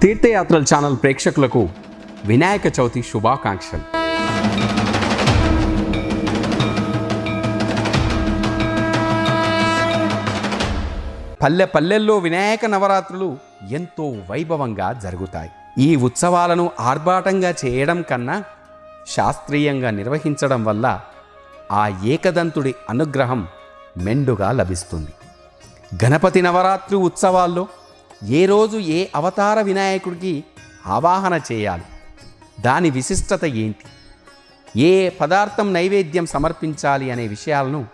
తీర్థయాత్రల channel ప్రేక్షకులకు వినాయక చవితి శుభాకాంక్షలు. పల్లెల్లో వినాయక నవరాత్రులు ఎంతో వైభవంగా జరుగుతాయి. ఈ ఉత్సవాలను ఆర్భాటంగా చేయడం కన్నా శాస్త్రీయంగా నిర్వహించడం వల్ల ఆ ఏకదంతుడి అనుగ్రహం మెండుగా లభిస్తుంది. గణపతి నవరాత్రి ఉత్సవాల్లో ఏ రోజు ఏ అవతార వినాయకుడికి ఆవాహన చేయాలి, దాని విశిష్టత ఏంటి, ఏ పదార్థం నైవేద్యం సమర్పించాలి అనే విషయాలను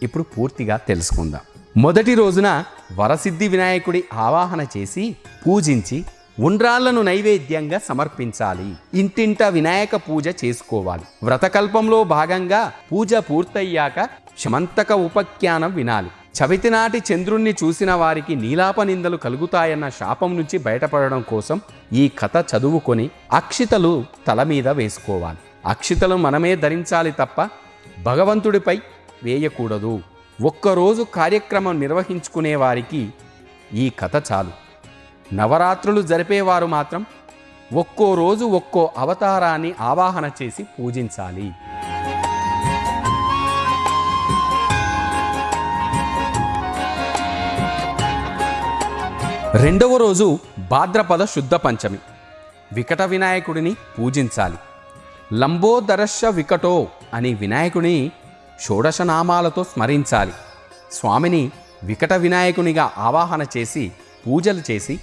ఇప్పుడు పూర్తిగా తెలుసుకుందాం. మొదటి రోజున వరసిద్ధి వినాయకుడి ఆవాహన చేసి పూజించి ఉండ్రాళ్లను నైవేద్యంగా సమర్పించాలి. ఇంటింట వినాయక పూజ చేసుకోవాలి. వ్రతకల్పంలో భాగంగా పూజ పూర్తయ్యాక శమంతక ఉపాఖ్యానం వినాలి. చవితి నాటి చంద్రుణ్ణి చూసిన వారికి నీలాప నిందలు కలుగుతాయన్న శాపం నుంచి బయటపడడం కోసం ఈ కథ చదువుకొని అక్షితలు తల మీద వేసుకోవాలి. అక్షితలు మనమే ధరించాలి తప్ప భగవంతుడిపై వేయకూడదు. ఒక్కరోజు కార్యక్రమం నిర్వహించుకునే వారికి ఈ కథ చాలు. నవరాత్రులు జరిపేవారు మాత్రం ఒక్కో రోజు ఒక్కో అవతారాన్ని ఆవాహన చేసి పూజించాలి. రెండవ రోజు భాద్రపద శుద్ధ పంచమి. వికట వినాయకుడిని పూజించాలి. లంబోదరశ వికటో అని వినాయకుడిని షోడశనామాలతో స్మరించాలి. స్వామిని వికట వినాయకునిగా ఆవాహన చేసి పూజలు చేసి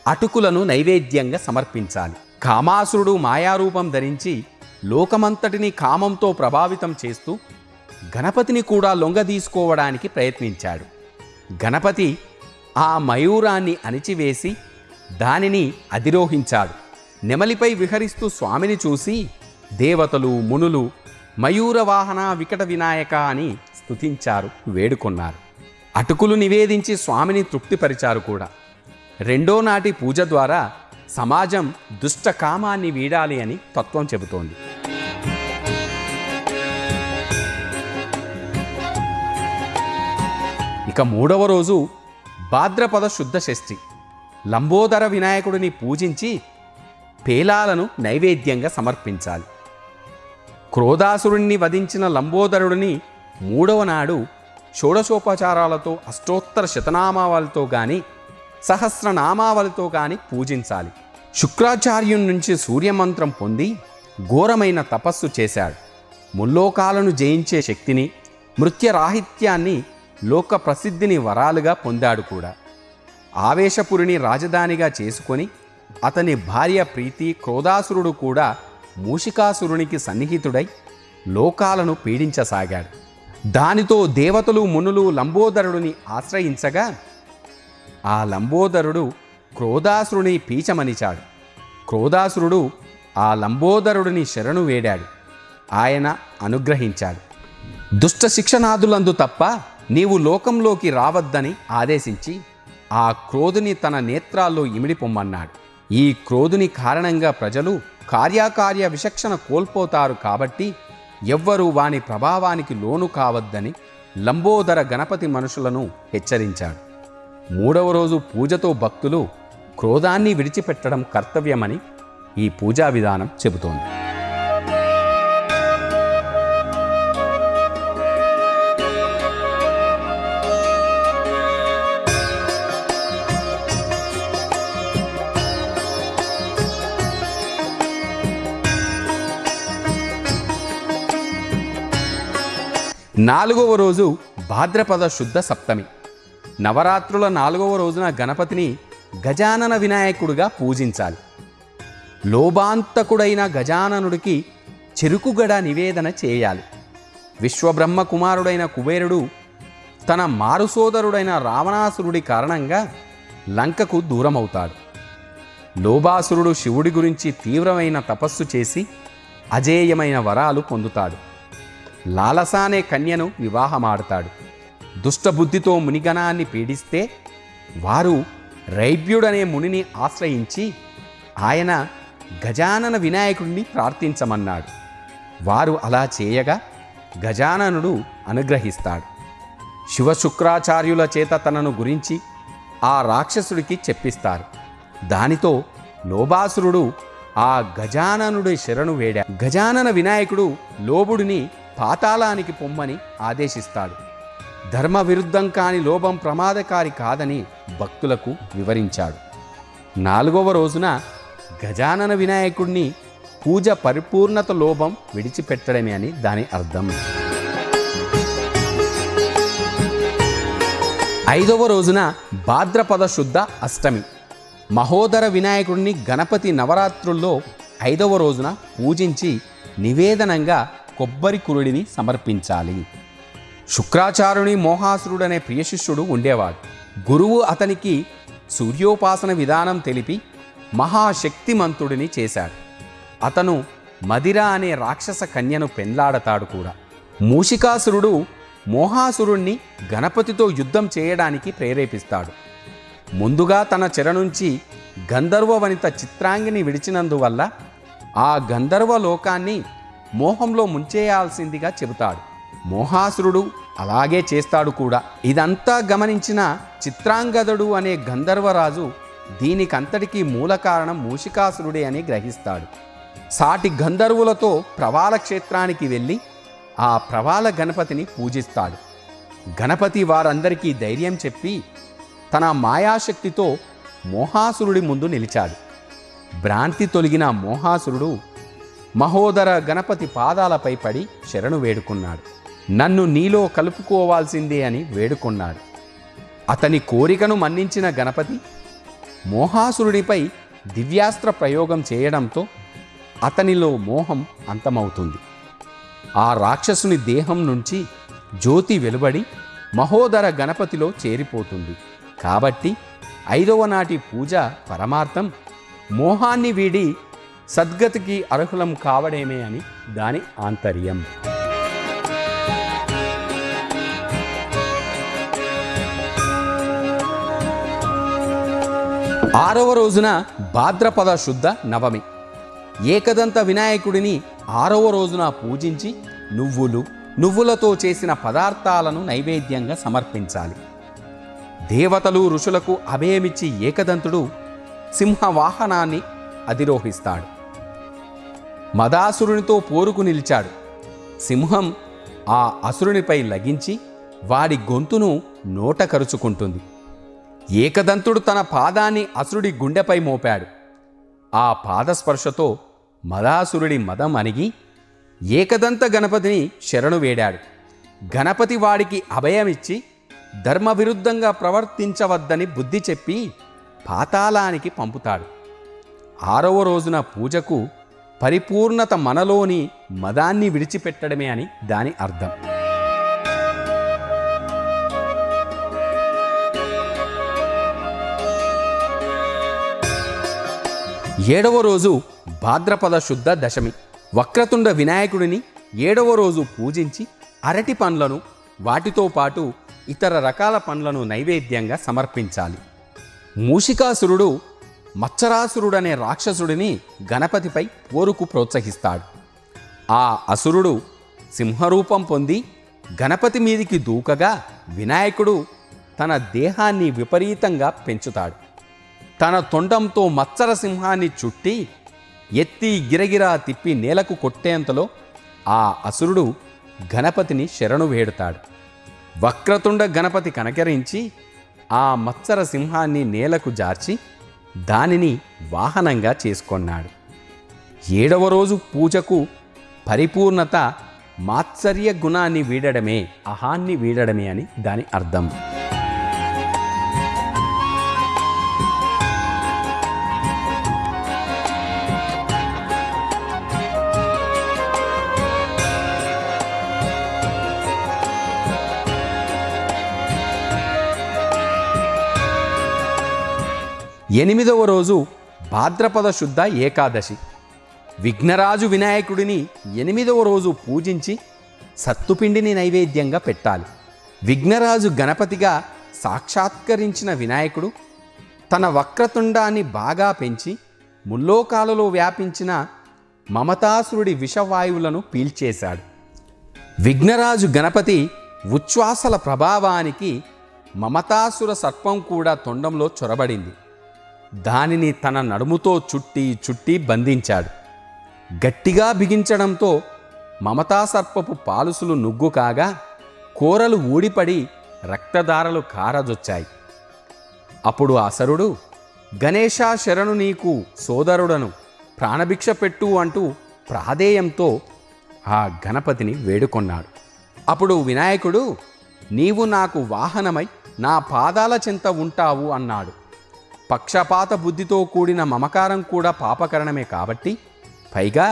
అటుకులను నైవేద్యంగా సమర్పించాలి. కామాసురుడు మాయారూపం ధరించి లోకమంతటిని కామంతో ప్రభావితం చేస్తూ గణపతిని కూడా లొంగదీసుకోవడానికి ప్రయత్నించాడు. గణపతి ఆ మయూరాన్ని అణిచివేసి దానిని అధిరోహించాడు. నెమలిపై విహరిస్తూ స్వామిని చూసి దేవతలు మునులు మయూరవాహన వికట వినాయక అని స్తుతించారు, వేడుకొన్నారు. అటుకులు నివేదించి స్వామిని తృప్తిపరిచారు కూడా. రెండో నాటి పూజ ద్వారా సమాజం దుష్ట కామాన్ని వీడాలి అని తత్వం చెబుతోంది. ఇక మూడవ రోజు భాద్రపద శుద్ధ షష్ఠి. లంబోదర వినాయకుడిని పూజించి పేలాలను నైవేద్యంగా సమర్పించాలి. క్రోధాసురుణ్ణి వధించిన లంబోదరుడిని మూడవ నాడు షోడశోపచారాలతో అష్టోత్తర శతనామావళితో గాని సహస్రనామావళితో గాని పూజించాలి. శుక్రాచార్యుని నుంచి సూర్యమంత్రం పొంది ఘోరమైన తపస్సు చేశాడు. ముల్లోకాలను జయించే శక్తిని, మృత్యరాహిత్యాన్ని, లోక ప్రసిద్ధిని వరాలుగా పొందాడు కూడా. ఆవేశపురిని రాజధానిగా చేసుకొని అతని భార్య ప్రీతి క్రోధాసురుడు కూడా మూషికాసురునికి సన్నిహితుడై లోకాలను పీడించసాగాడు. దానితో దేవతలు మునులు లంబోదరుడిని ఆశ్రయించగా ఆ లంబోదరుడు క్రోధాసురుని పీచమనిచాడు. క్రోధాసురుడు ఆ లంబోదరుడిని శరణు వేడాడు. ఆయన అనుగ్రహించాడు. దుష్ట శిక్షణాదులందు తప్ప నీవు లోకంలోకి రావద్దని ఆదేశించి ఆ క్రోధుని తన నేత్రాల్లో ఇమిడిపొమ్మన్నాడు. ఈ క్రోధుని కారణంగా ప్రజలు కార్యకార్య విచక్షణ కోల్పోతారు కాబట్టి ఎవ్వరూ వాని ప్రభావానికి లోను కావద్దని లంబోదర గణపతి మనుషులను హెచ్చరించాడు. మూడవ రోజు పూజతో భక్తులు క్రోధాన్ని విడిచిపెట్టడం కర్తవ్యమని ఈ పూజా విధానం చెబుతోంది. నాలుగవ రోజు భాద్రపద శుద్ధ సప్తమి. నవరాత్రుల నాలుగవ రోజున గణపతిని గజానన వినాయకుడిగా పూజించాలి. లోభాంతకుడైన గజాననుడికి చెరుకుగడ నివేదన చేయాలి. విశ్వబ్రహ్మ కుమారుడైన కుబేరుడు తన మారుసోదరుడైన రావణాసురుడి కారణంగా లంకకు దూరమవుతాడు. లోభాసురుడు శివుడి గురించి తీవ్రమైన తపస్సు చేసి అజేయమైన వరాలు పొందుతాడు. లాలస అనే కన్యను వివాహమాడతాడు. దుష్టబుద్ధితో మునిగణాన్ని పీడిస్తే వారు రైభ్యుడనే మునిని ఆశ్రయించి ఆయన గజానన వినాయకుడిని ప్రార్థించమన్నాడు. వారు అలా చేయగా గజాననుడు అనుగ్రహిస్తాడు. శివశుక్రాచార్యుల చేత తనను గురించి ఆ రాక్షసుడికి చెప్పిస్తారు. దానితో లోభాసురుడు ఆ గజాననుడి శరణు వేడా. గజానన వినాయకుడు లోభుడిని పాతాళానికి పొమ్మని ఆదేశిస్తాడు. ధర్మ విరుద్ధం కాని లోభం ప్రమాదకారి కాదని భక్తులకు వివరించాడు. 4వ రోజున గజానన వినాయకుడిని పూజ పరిపూర్ణత లోభం విడిచిపెట్టడమే అని దాని అర్థం. 5వ రోజున భాద్రపద శుద్ధ అష్టమి. మహోదర వినాయకుడిని గణపతి నవరాత్రుల్లో 5వ రోజున పూజించి నివేదనంగా కొబ్బరి కురుడిని సమర్పించాలి. శుక్రాచార్యుని మోహాసురుడనే ప్రియశిష్యుడు ఉండేవాడు. గురువు అతనికి సూర్యోపాసన విధానం తెలిపి మహాశక్తిమంతుడిని చేశాడు. అతను మదిర అనే రాక్షస కన్యను పెండ్లాడతాడు కూడా. మూషికాసురుడు మోహాసురుణ్ణి గణపతితో యుద్ధం చేయడానికి ప్రేరేపిస్తాడు. ముందుగా తన చెర నుంచి గంధర్వ వనిత చిత్రాంగిని విడిచినందువల్ల ఆ గంధర్వ లోకాన్ని మోహంలో ముంచేయాల్సిందిగా చెబుతాడు. మోహాసురుడు అలాగే చేస్తాడు కూడా. ఇదంతా గమనించిన చిత్రాంగదుడు అనే గంధర్వరాజు దీనికంతటికీ మూల కారణం మూషికాసురుడే అని గ్రహిస్తాడు. సాటి గంధర్వులతో ప్రవాల క్షేత్రానికి వెళ్ళి ఆ ప్రవాల గణపతిని పూజిస్తాడు. గణపతి వారందరికీ ధైర్యం చెప్పి తన మాయాశక్తితో మోహాసురుడి ముందు నిలిచాడు. భ్రాంతి తొలగిన మోహాసురుడు మహోదర గణపతి పాదాలపై పడి శరణు వేడుకున్నాడు. నన్ను నీలో కలుపుకోవాల్సిందే అని వేడుకున్నాడు. అతని కోరికను మన్నించిన గణపతి మోహాసురుడిపై దివ్యాస్త్ర ప్రయోగం చేయడంతో అతనిలో మోహం అంతమవుతుంది. ఆ రాక్షసుని దేహం నుంచి జ్యోతి వెలువడి మహోదర గణపతిలో చేరిపోతుంది. కాబట్టి 5వ నాటి పూజ పరమార్థం మోహాన్ని వీడి సద్గతికి అర్హులం కావడమే అని దాని ఆంతర్యం. 6వ రోజున భాద్రపద శుద్ధ నవమి. ఏకదంత వినాయకుడిని 6వ రోజున పూజించి నువ్వులతో చేసిన పదార్థాలను నైవేద్యంగా సమర్పించాలి. దేవతలు ఋషులకు అభయమిచ్చి ఏకదంతుడు సింహవాహనాన్ని అధిరోహిస్తాడు. మదాసురునితో పోరుకు నిలిచాడు. సింహం ఆ అసురునిపై లగించి వాడి గొంతును నోట కరుచుకుంటుంది. ఏకదంతుడు తన పాదాన్ని అసురుడి గుండెపై మోపాడు. ఆ పాదస్పర్శతో మదాసురుడి మదం అణిగి ఏకదంత గణపతిని శరణు వేడాడు. గణపతి వాడికి అభయమిచ్చి ధర్మవిరుద్ధంగా ప్రవర్తించవద్దని బుద్ధి చెప్పి పాతాళానికి పంపుతాడు. 6వ రోజున పూజకు పరిపూర్ణత మనలోని మదాన్ని విడిచిపెట్టడమే అని దాని అర్థం. 7వ రోజు భాద్రపద శుద్ధ దశమి. వక్రతుండ వినాయకుడిని 7వ రోజు పూజించి అరటి పండ్లను వాటితో పాటు ఇతర రకాల పండ్లను నైవేద్యంగా సమర్పించాలి. మూషికాసురుడు మత్సరాసురుడనే రాక్షసుడిని గణపతిపై పోరుకు ప్రోత్సహిస్తాడు. ఆ అసురుడు సింహరూపం పొంది గణపతి మీదికి దూకగా వినాయకుడు తన దేహాన్ని విపరీతంగా పెంచుతాడు. తన తొండంతో మత్సర సింహాన్ని చుట్టి ఎత్తి గిరగిరా తిప్పి నేలకు కొట్టేంతలో ఆ అసురుడు గణపతిని శరణు వేడుతాడు. వక్రతుండ గణపతి కనకరించి ఆ మత్సర సింహాన్ని నేలకు జార్చి దానిని వాహనంగా చేసుకొన్నాడు. 7వ రోజు పూజకు పరిపూర్ణత మాత్సర్య గుణాన్ని వీడడమే, అహాన్ని వీడడమే అని దాని అర్థం. 8వ రోజు భాద్రపద శుద్ధ ఏకాదశి. విఘ్నరాజు వినాయకుడిని 8వ రోజు పూజించి సత్తుపిండిని నైవేద్యంగా పెట్టాలి. విఘ్నరాజు గణపతిగా సాక్షాత్కరించిన వినాయకుడు తన వక్రతుండాన్ని బాగా పెంచి ముల్లోకాలలో వ్యాపించిన మమతాసురుడి విషవాయువులను పీల్చేశాడు. విఘ్నరాజు గణపతి ఉచ్ఛ్వాసల ప్రభావానికి మమతాసుర సర్పం కూడా తొండంలో చొరబడింది. దానిని తన నడుముతో చుట్టి చుట్టి బంధించాడు. గట్టిగా బిగించడంతో మమతాసర్పపు పాలుసులు నుగ్గు కాగా కూరలు ఊడిపడి రక్తధారలు కారజొచ్చాయి. అప్పుడు అసురుడు, గణేశా శరణు నీకు సోదరుడను, ప్రాణభిక్ష పెట్టు అంటూ ప్రాధేయంతో ఆ గణపతిని వేడుకొన్నాడు. అప్పుడు వినాయకుడు, నీవు నాకు వాహనమై నా పాదాల చెంత ఉంటావు అన్నాడు. పక్షపాత బుద్ధితో కూడిన మమకారం కూడా పాపకరణమే కాబట్టి, పైగా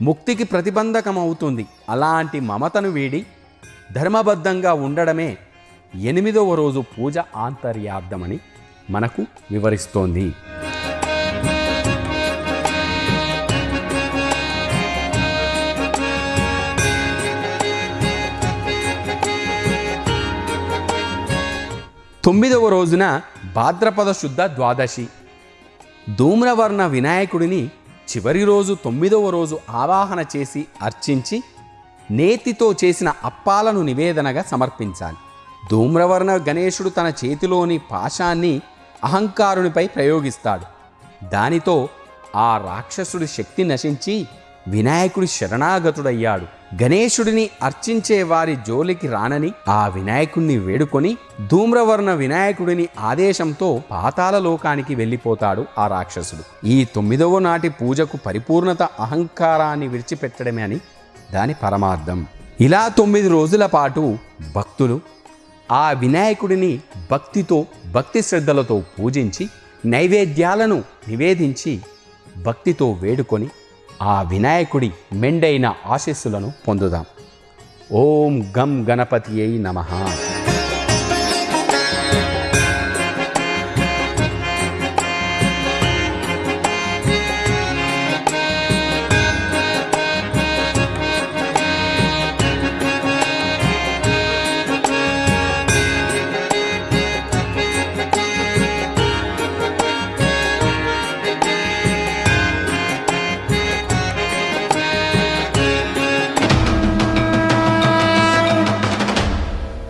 ముక్తికి ప్రతిబంధకమవుతుంది. అలాంటి మమతను వీడి ధర్మబద్ధంగా ఉండడమే 8వ రోజు పూజ ఆంతర్యార్థమని మనకు వివరిస్తోంది. తొమ్మిదవ రోజున భాద్రపద శుద్ధ ద్వాదశి. ధూమ్రవర్ణ వినాయకుడిని చివరి రోజు 9వ రోజు ఆవాహన చేసి అర్చించి నేతితో చేసిన అప్పాలను నివేదనగా సమర్పించాలి. ధూమ్రవర్ణ గణేశుడు తన చేతిలోని పాశాన్ని అహంకారునిపై ప్రయోగిస్తాడు. దానితో ఆ రాక్షసుడి శక్తి నశించి వినాయకుడి శరణాగతుడయ్యాడు. గణేశుడిని అర్చించే వారి జోలికి రానని ఆ వినాయకుడిని వేడుకొని ధూమ్రవర్ణ వినాయకుడిని ఆదేశంతో పాతాళ లోకానికి వెళ్ళిపోతాడు ఆ రాక్షసుడు. ఈ 9వ నాటి పూజకు పరిపూర్ణత అహంకారాన్ని విడిచిపెట్టడమే అని దాని పరమార్థం. ఇలా 9 రోజుల పాటు భక్తులు ఆ వినాయకుడిని భక్తితో భక్తి శ్రద్ధలతో పూజించి నైవేద్యాలను నివేదించి భక్తితో వేడుకొని ఆ వినాయకుడి మెండైన ఆశీస్సులను పొందుదాం. ఓం గం గణపతియై నమః.